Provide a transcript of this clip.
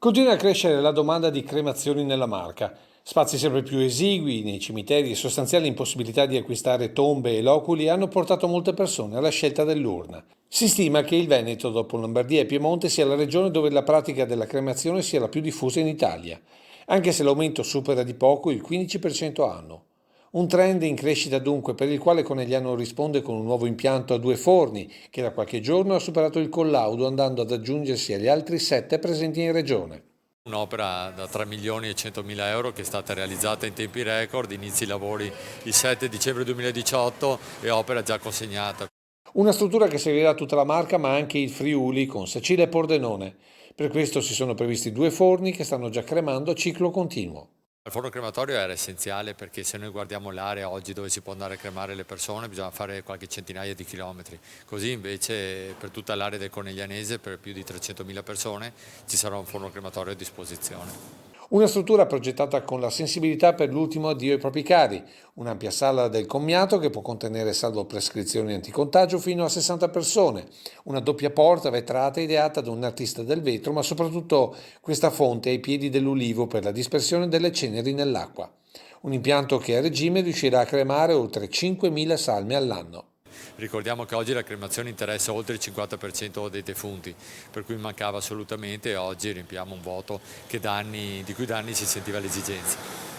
Continua a crescere la domanda di cremazioni nella Marca. Spazi sempre più esigui nei cimiteri e sostanziali impossibilità di acquistare tombe e loculi hanno portato molte persone alla scelta dell'urna. Si stima che il Veneto, dopo Lombardia e Piemonte, sia la regione dove la pratica della cremazione sia la più diffusa in Italia, anche se l'aumento supera di poco il 15% anno. Un trend in crescita dunque per il quale Conegliano risponde con un nuovo impianto a due forni che da qualche giorno ha superato il collaudo andando ad aggiungersi agli altri 7 presenti in regione. Un'opera da 3 milioni e 100 mila euro che è stata realizzata in tempi record, inizi i lavori il 7 dicembre 2018 e opera già consegnata. Una struttura che servirà tutta la Marca ma anche il Friuli con Sacile e Pordenone. Per questo si sono previsti due forni che stanno già cremando a ciclo continuo. Il forno crematorio era essenziale perché se noi guardiamo l'area oggi dove si può andare a cremare le persone bisogna fare qualche centinaia di chilometri, così invece per tutta l'area del Coneglianese, per più di 300.000 persone, ci sarà un forno crematorio a disposizione. Una struttura progettata con la sensibilità per l'ultimo addio ai propri cari, un'ampia sala del commiato che può contenere, salvo prescrizioni anticontagio, fino a 60 persone, una doppia porta vetrata ideata da un artista del vetro, ma soprattutto questa fonte ai piedi dell'ulivo per la dispersione delle ceneri nell'acqua. Un impianto che a regime riuscirà a cremare oltre 5.000 salme all'anno. Ricordiamo che oggi la cremazione interessa oltre il 50% dei defunti, per cui mancava assolutamente e oggi riempiamo un vuoto di cui da anni si sentiva l'esigenza.